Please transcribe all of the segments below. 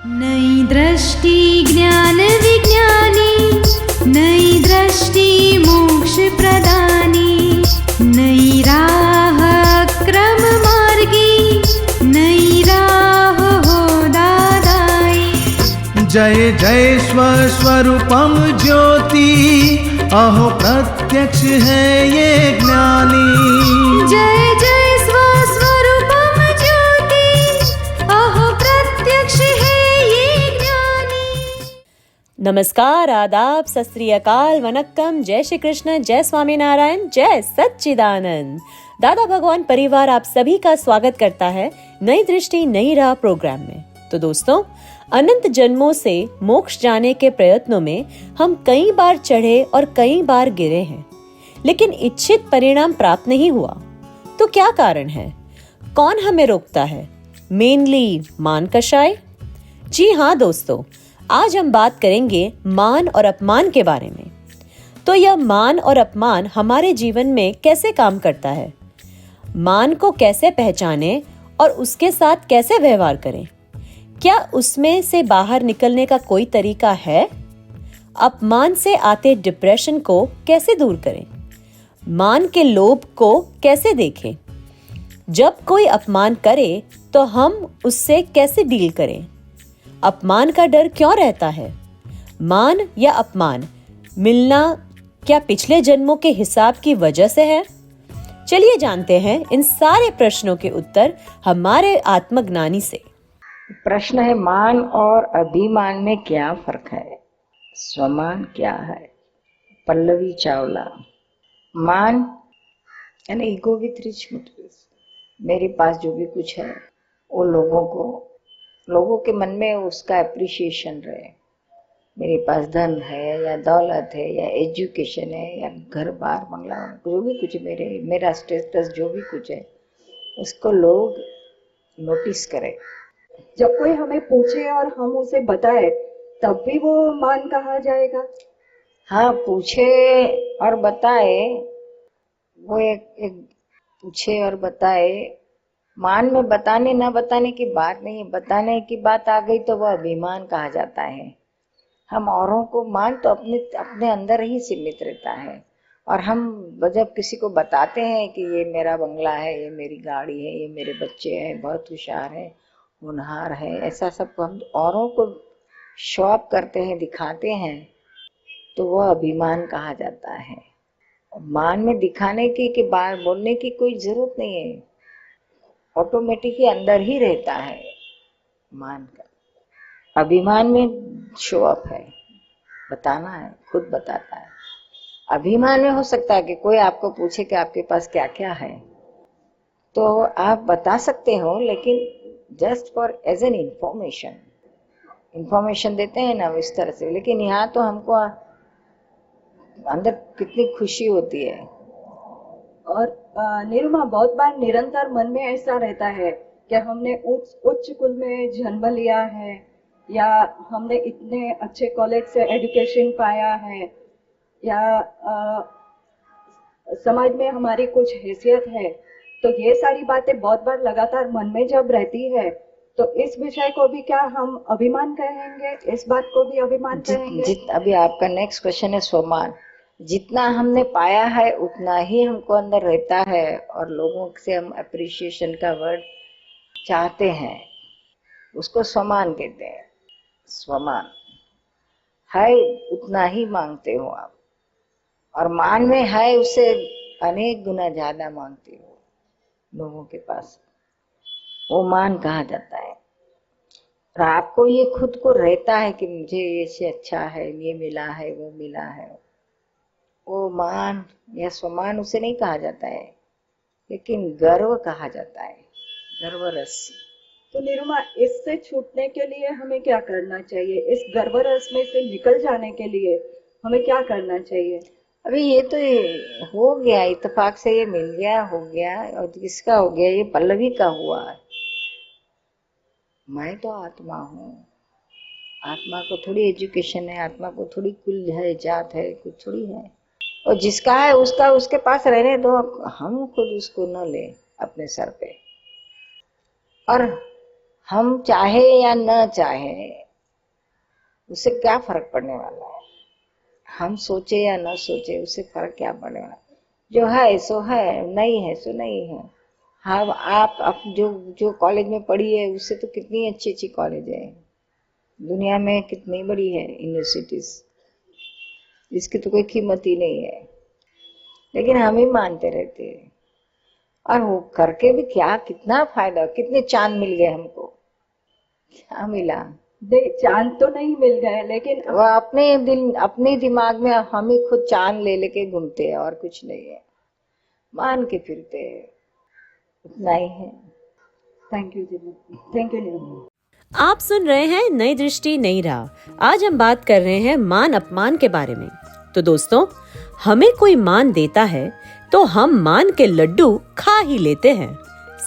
नई दृष्टि ज्ञान विज्ञानी, नई दृष्टि मोक्ष प्रदानी, नई राह क्रम मार्गी, नई राह हो दादाई। जय जय स्वस्वरूपम ज्योति, अहो प्रत्यक्ष है ये ज्ञानी। जय जय स्वस्वरूपम ज्योति, अहो प्रत्यक्ष है ये ज्ञानी। नमस्कार, आदाब, सत श्री अकाल, वनक्कम, जय श्री कृष्ण, जय स्वामी नारायण, जय सच्चिदानंद। दादा भगवान परिवार आप सभी का स्वागत करता है नई दृष्टि नई राह प्रोग्राम में। तो दोस्तों, अनंत जन्मों से मोक्ष जाने के प्रयत्नों में हम कई बार चढ़े और कई बार गिरे हैं, लेकिन इच्छित परिणाम प्राप्त नहीं हुआ। तो क्या कारण है? कौन हमें रोकता है? मेनली मान कषाय। जी हाँ दोस्तों, आज हम बात करेंगे मान और अपमान के बारे में। तो यह मान और अपमान हमारे जीवन में कैसे काम करता है, मान को कैसे पहचानें और उसके साथ कैसे व्यवहार करें, क्या उसमें से बाहर निकलने का कोई तरीका है, अपमान से आते डिप्रेशन को कैसे दूर करें, मान के लोभ को कैसे देखें, जब कोई अपमान करे तो हम उससे कैसे डील करें, अपमान का डर क्यों रहता है, मान या अपमान मिलना क्या पिछले जन्मों के हिसाब की वजह से है? चलिए जानते हैं इन सारे प्रश्नों के उत्तर हमारे आत्मज्ञानी से। प्रश्न है, मान और अभिमान में क्या फर्क है? स्वमान क्या है? पल्लवी चावला। मान यानी ईगो विथ रिच मोटिव्स, मेरे पास जो भी कुछ है वो लोगों के मन में उसका एप्रिसिएशन रहे। मेरे पास धन है या दौलत है या एजुकेशन है या घर बार बंगला, जो भी कुछ मेरा स्टेटस जो भी कुछ है उसको लोग नोटिस करें। जब कोई हमें पूछे और हम उसे बताए तब भी वो मान कहा जाएगा? हाँ, पूछे और बताए, वो एक पूछे और बताए। मान में बताने ना बताने की बात नहीं है, बताने की बात आ गई तो वह अभिमान कहा जाता है। हम औरों को मान तो अपने अंदर ही सीमित रहता है, और हम जब किसी को बताते हैं कि ये मेरा बंगला है, ये मेरी गाड़ी है, ये मेरे बच्चे हैं, बहुत होशियार है, होनहार है, ऐसा सब हम औरों को शो ऑफ करते हैं, दिखाते हैं, तो वह अभिमान कहा जाता है। मान में दिखाने की बात बोलने की कोई जरूरत नहीं है, ऑटोमेटिक ही अंदर ही रहता है मान का। अभिमान में शो ऑफ है, बताना है, खुद बताता है। अभिमान में हो सकता है कि कोई आपको पूछे कि आपके पास क्या क्या है, तो आप बता सकते हो, लेकिन just for as an information देते हैं ना इस तरह से। लेकिन यहाँ तो हमको अंदर कितनी खुशी होती है। और निरुमा, बहुत बार निरंतर मन में ऐसा रहता है कि हमने उच्च कुल में जन्म लिया है, या हमने इतने अच्छे कॉलेज से एजुकेशन पाया है, या समाज में हमारी कुछ हैसियत है। तो ये सारी बातें बहुत बार लगातार मन में जब रहती है, तो इस विषय को भी क्या हम अभिमान कहेंगे? इस बात को भी अभिमान कहेंगे? अभी आपका नेक्स्ट क्वेश्चन है स्वमान। जितना हमने पाया है उतना ही हमको अंदर रहता है, और लोगों से हम अप्रिशिएशन का वर्ड चाहते हैं, उसको स्वमान कहते हैं। स्वमान है उतना ही मांगते हो आप, और मान में है उससे अनेक गुना ज्यादा मांगते हो लोगों के पास, वो मान कहा जाता है। और आपको ये खुद को रहता है कि मुझे ये से अच्छा है, ये मिला है, वो मिला है, वो मान या स्वमान उसे नहीं कहा जाता है, लेकिन गर्व कहा जाता है, गर्व रस। तो निरुमा, इससे छूटने के लिए हमें क्या करना चाहिए? इस गर्व रस में से निकल जाने के लिए हमें क्या करना चाहिए? अभी ये तो हो गया, इत्तेफाक से ये मिल गया, हो गया। और किसका हो गया? ये पल्लवी का हुआ। मैं तो आत्मा हूँ, आत्मा को थोड़ी एजुकेशन है, आत्मा को थोड़ी कुल है, जात है, कुछ थोड़ी है। और जिसका है उसका उसके पास रहने दो, हम खुद उसको न ले अपने सर पे। और हम चाहे या न चाहे उससे क्या फर्क पड़ने वाला है। हम सोचे या न सोचे उससे फर्क क्या पड़ने वाला है। जो है सो है, नहीं है सो नहीं है। हाँ, आप जो कॉलेज में पढ़ी है उससे तो कितनी अच्छी अच्छी कॉलेज है दुनिया में, कितनी बड़ी है यूनिवर्सिटीज, इसकी तो कोई कीमत ही नहीं है। लेकिन हम ही मानते रहते हैं, और वो करके भी क्या, कितना फायदा, कितने चांद मिल गए हमको, क्या मिला? चांद तो नहीं मिल गए, लेकिन वो अपने दिमाग में हम ही खुद चांद ले लेके घूमते हैं और कुछ नहीं है, मान के फिरते हैं, उतना ही है। Thank you ji, thank you Neelam. आप सुन रहे हैं नई दृष्टि नई राह। आज हम बात कर रहे हैं मान अपमान के बारे में। तो दोस्तों, हमें कोई मान देता है तो हम मान के लड्डू खा ही लेते हैं,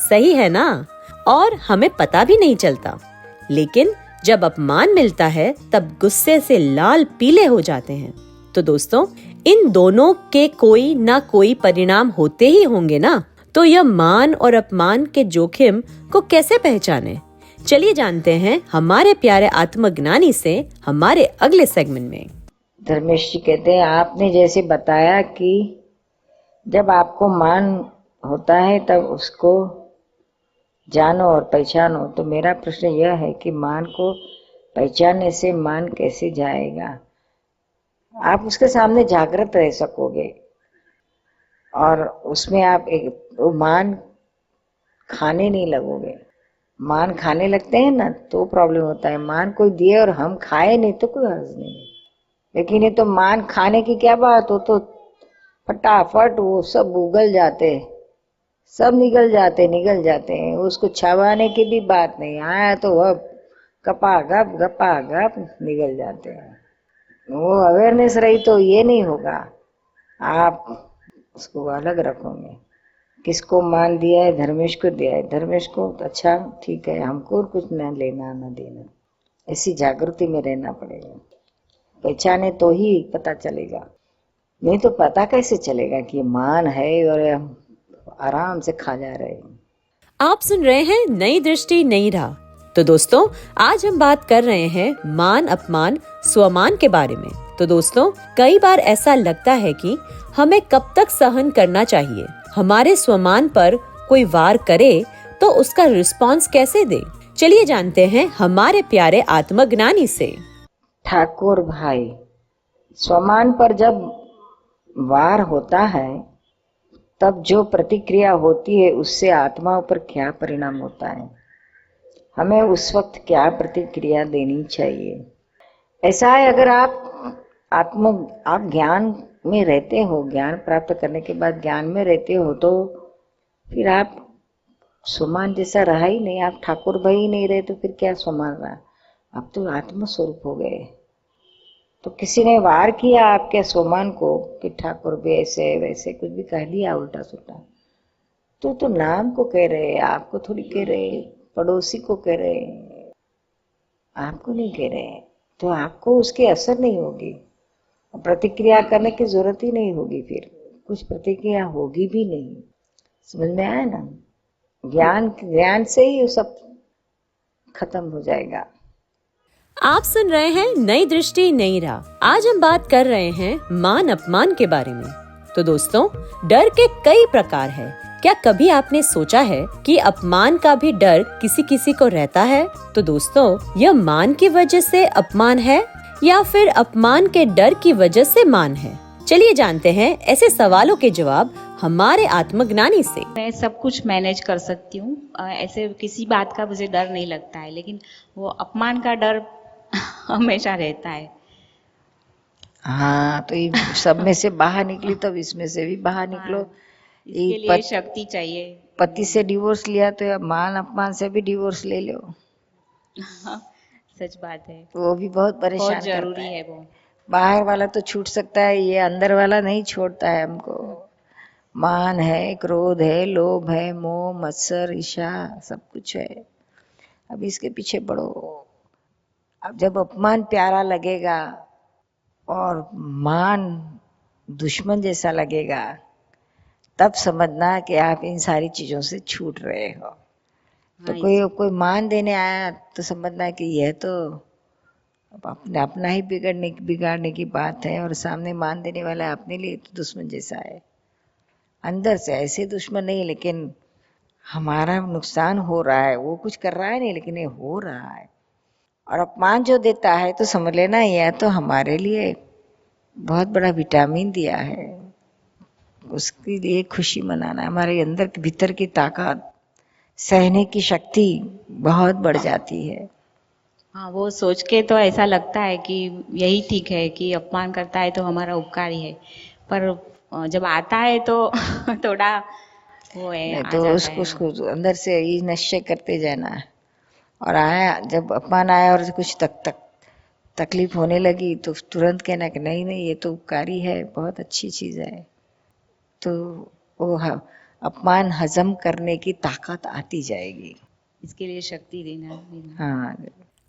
सही है ना? और हमें पता भी नहीं चलता। लेकिन जब अपमान मिलता है तब गुस्से से लाल पीले हो जाते हैं। तो दोस्तों, इन दोनों के कोई ना कोई परिणाम होते ही होंगे ना। तो यह मान और अपमान के जोखिम को कैसे पहचाने, चलिए जानते हैं हमारे प्यारे आत्मज्ञानी से हमारे अगले सेगमेंट में। धर्मेश जी कहते हैं, आपने जैसे बताया कि जब आपको मान होता है तब उसको जानो और पहचानो, तो मेरा प्रश्न यह है कि मान को पहचानने से मान कैसे जाएगा? आप उसके सामने जागृत रह सकोगे और उसमें आप एक वो मान खाने नहीं लगोगे। मान खाने लगते हैं ना तो प्रॉब्लम होता है। मान कोई दिए और हम खाए नहीं तो कोई हर्ज नहीं, लेकिन ये तो मान खाने की क्या बात हो, तो फटाफट वो सब उगल जाते, सब निगल जाते हैं। उसको छावाने की भी बात नहीं, आया तो अब गपा गप निगल जाते हैं। वो अवेयरनेस रही तो ये नहीं होगा। आप उसको अलग रखोगे, किसको मान दिया है, धर्मेश को दिया है, धर्मेश को अच्छा ठीक है, हमको कुछ न लेना न देना, ऐसी जागृति में रहना पड़ेगा। पहचाने तो ही पता चलेगा, नहीं तो पता कैसे चलेगा कि मान है और आराम से खा जा रहे हैं। आप सुन रहे हैं नई दृष्टि नई राह। तो दोस्तों, आज हम बात कर रहे हैं मान अपमान स्वमान के बारे में। तो दोस्तों, कई बार ऐसा लगता है कि हमें कब तक सहन करना चाहिए। हमारे स्वमान पर कोई वार करे तो उसका रिस्पॉन्स कैसे दे, चलिए जानते हैं हमारे प्यारे आत्मज्ञानी से। ठाकुर भाई, स्वमान पर जब वार होता है तब जो प्रतिक्रिया होती है उससे आत्मा पर क्या परिणाम होता है, हमें उस वक्त क्या प्रतिक्रिया देनी चाहिए? ऐसा है, अगर आप ज्ञान में रहते हो, ज्ञान प्राप्त करने के बाद ज्ञान में रहते हो, तो फिर आप स्वमान जैसा रहा ही नहीं, आप ठाकुर भाई ही नहीं रहे तो फिर क्या स्वमान रहा? आप तो आत्म स्वरूप हो गए। तो किसी ने वार किया आपके स्वमान को कि ठाकुर भी ऐसे वैसे कुछ भी कह दिया उल्टा सुल्टा, तो नाम को कह रहे, आपको थोड़ी कह रहे, पड़ोसी को कह रहे, आपको नहीं कह रहे, तो आपको उसकी असर नहीं होगी, प्रतिक्रिया करने की जरूरत ही नहीं होगी, फिर कुछ प्रतिक्रिया होगी भी नहीं। समझ में आया ना? ज्ञान से ही सब खत्म हो जाएगा। आप सुन रहे हैं नई दृष्टि नई राह। आज हम बात कर रहे हैं मान अपमान के बारे में। तो दोस्तों, डर के कई प्रकार हैं। क्या कभी आपने सोचा है कि अपमान का भी डर किसी किसी को रहता है? तो दोस्तों, यह मान की वजह से अपमान है या फिर अपमान के डर की वजह से मान है? चलिए जानते हैं ऐसे सवालों के जवाब हमारे आत्मज्ञानी से। मैं सब कुछ मैनेज कर सकती हूँ, ऐसे किसी बात का मुझे डर नहीं लगता है, लेकिन वो अपमान का डर हमेशा रहता है। हाँ, तो ये सब में से बाहर निकली तब इसमें से भी बाहर निकलो। इसके लिए शक्ति चाहिए। पति से डिवोर्स लिया तो अब मान अपमान से भी डिवोर्स ले लो। सच बात है, वो भी बहुत परेशान बहुत जरूरी करता है वो। बाहर वाला तो छूट सकता है, ये अंदर वाला नहीं छोड़ता है हमको। मान है, क्रोध है, लोभ है, मोह मत्सर ईर्ष्या सब कुछ है। अब इसके पीछे बढ़ो। अब जब अपमान प्यारा लगेगा और मान दुश्मन जैसा लगेगा, तब समझना कि आप इन सारी चीजों से छूट रहे हो। तो हाँ, कोई मान देने आया तो समझना है कि यह तो अपना ही बिगाड़ने की बात है, और सामने मान देने वाला अपने लिए तो दुश्मन जैसा है। अंदर से ऐसे दुश्मन नहीं, लेकिन हमारा नुकसान हो रहा है, वो कुछ कर रहा है नहीं, लेकिन ये हो रहा है। और अपमान जो देता है तो समझ लेना यह तो हमारे लिए बहुत बड़ा विटामिन दिया है, उसके लिए खुशी मनाना। हमारे अंदर के भीतर की ताकत, सहने की शक्ति बहुत बढ़ जाती है। हाँ, वो सोच के तो ऐसा लगता है कि यही ठीक है कि अपमान करता है तो हमारा उपकारी है, पर जब आता है तो थोड़ा वो है, नहीं आ तो जाता है। उसको अंदर से ये निश्चय करते जाना है। और आया, जब अपमान आया और कुछ तकलीफ होने लगी तो तुरंत कहना कि नहीं नहीं, ये तो उपकारी है, बहुत अच्छी चीज है। तो वो अपमान हजम करने की ताकत आती जाएगी। इसके लिए शक्ति देना। हाँ,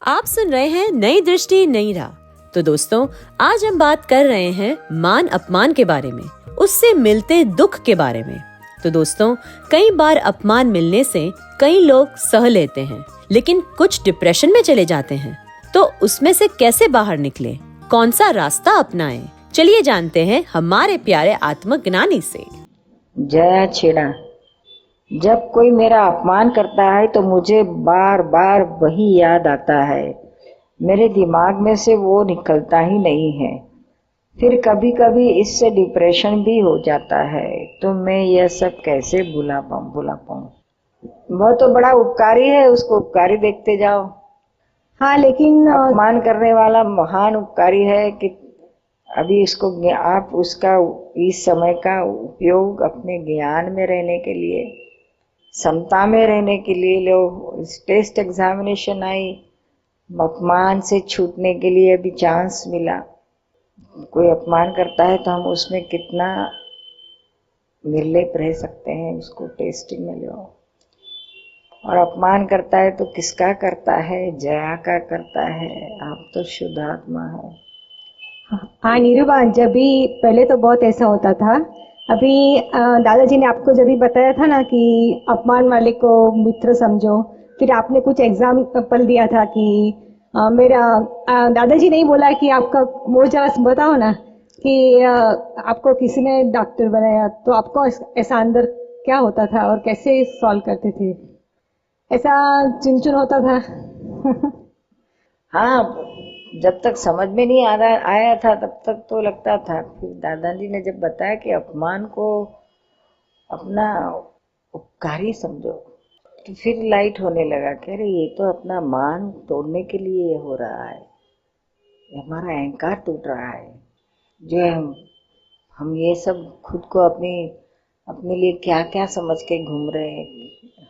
आप सुन रहे हैं नई दृष्टि नई राह। तो दोस्तों, आज हम बात कर रहे हैं मान अपमान के बारे में, उससे मिलते दुख के बारे में। तो दोस्तों, कई बार अपमान मिलने से कई लोग सह लेते हैं, लेकिन कुछ डिप्रेशन में चले जाते हैं। तो उसमें से कैसे बाहर निकले, कौन सा रास्ता अपनाएं? चलिए जानते हैं हमारे प्यारे आत्मज्ञानी से। जया छेड़ा। जब कोई मेरा अपमान करता है तो मुझे बार बार वही याद आता है, मेरे दिमाग में से वो निकलता ही नहीं है। फिर कभी कभी इससे डिप्रेशन भी हो जाता है। तो मैं यह सब कैसे भुला पाऊँ? वो तो बड़ा उपकारी है, उसको उपकारी देखते जाओ। हाँ, लेकिन अपमान करने वाला महान उपकारी है कि अभी इसको आप उसका इस समय का उपयोग अपने ज्ञान में रहने के लिए, समता में रहने के लिए लो। टेस्ट एग्जामिनेशन आई, अपमान से छूटने के लिए अभी चांस मिला। कोई अपमान करता है तो हम उसमें कितना निर्लेप रह सकते हैं, उसको टेस्टिंग में लो। और अपमान करता है तो किसका करता है? जया का करता है। आप तो शुद्ध आत्मा है। हाँ निरुबा, जब भी पहले तो बहुत ऐसा होता था। अभी दादाजी ने आपको जब भी बताया था ना कि अपमान वाले को मित्र समझो, फिर आपने कुछ एग्जाम्पल दिया था कि मेरा दादाजी नहीं बोला कि आपका वो जरा बताओ ना कि आपको किसी ने डॉक्टर बनाया तो आपको ऐसा अंदर क्या होता था और कैसे सॉल्व करते थे? ऐसा चुन होता था। हाँ, जब तक समझ में नहीं आया था तब तक तो लगता था। फिर दादाजी ने जब बताया कि अपमान को अपना उपकारी समझो, तो फिर लाइट होने लगा। कह रहे ये तो अपना मान तोड़ने के लिए हो रहा है, हमारा अहंकार टूट रहा है। जो हम ये सब खुद को अपने लिए क्या क्या समझ के घूम रहे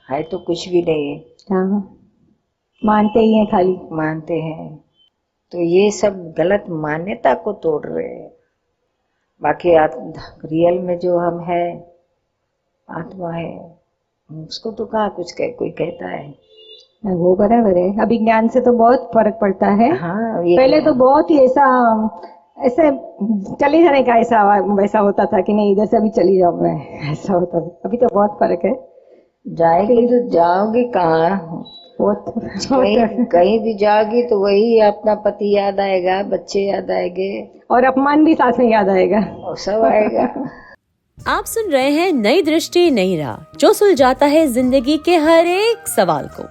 है तो कुछ भी नहीं है। हाँ, मानते ही हैं, खाली मानते हैं। तो ये सब गलत मान्यता को तोड़ रहे हैं। बाकी रियल में जो हम है, आत्मा है, उसको तो कहाँ कुछ कोई कहता है। वो बराबर है। अभी ज्ञान से तो बहुत फर्क पड़ता है। हाँ, पहले तो बहुत ही ऐसे चले जाने का ऐसा वैसा होता था कि नहीं इधर से अभी चली जाऊँ मैं, ऐसा होता था। अभी तो बहुत फर्क है। जाएगी तो जाओगी कहाँ? कहीं भी जाओगी तो वही अपना पति याद आएगा, बच्चे याद आएंगे, और अपमान भी साथ में याद आएगा, और सब आएगा। आप सुन रहे हैं नई दृष्टि नई राह, जो सुलझाता है जिंदगी के हर एक सवाल को।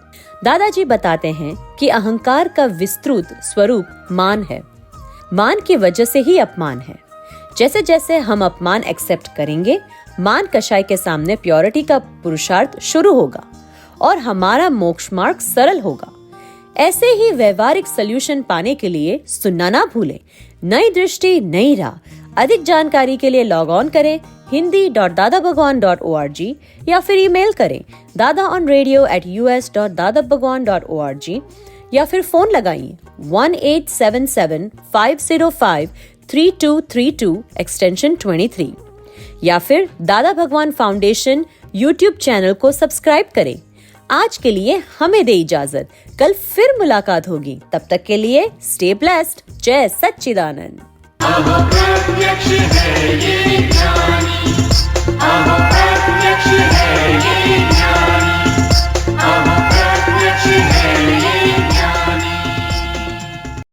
दादाजी बताते हैं कि अहंकार का विस्तृत स्वरूप मान है। मान की वजह से ही अपमान है। जैसे जैसे हम अपमान एक्सेप्ट करेंगे, मान कषाय के सामने प्योरिटी का पुरुषार्थ शुरू होगा और हमारा मोक्ष मार्ग सरल होगा। ऐसे ही व्यवहारिक सॉल्यूशन पाने के लिए सुनना ना भूलें नई दृष्टि नई राह। अधिक जानकारी के लिए लॉग ऑन करें hindi.dadabhagwan.org या फिर ईमेल करें dadaonradio@us.dadabhagwan.org या फिर फोन लगाइए 1877-505-3232 एक्सटेंशन 23 या फिर दादा भगवान फाउंडेशन यूट्यूब चैनल को सब्सक्राइब करें। आज के लिए हमें दे इजाजत, कल फिर मुलाकात होगी। तब तक के लिए स्टे ब्लेस्ड। जय सच्चिदानंद। प्रत्यक्ष है ये ज्ञानी, प्रत्यक्ष है ये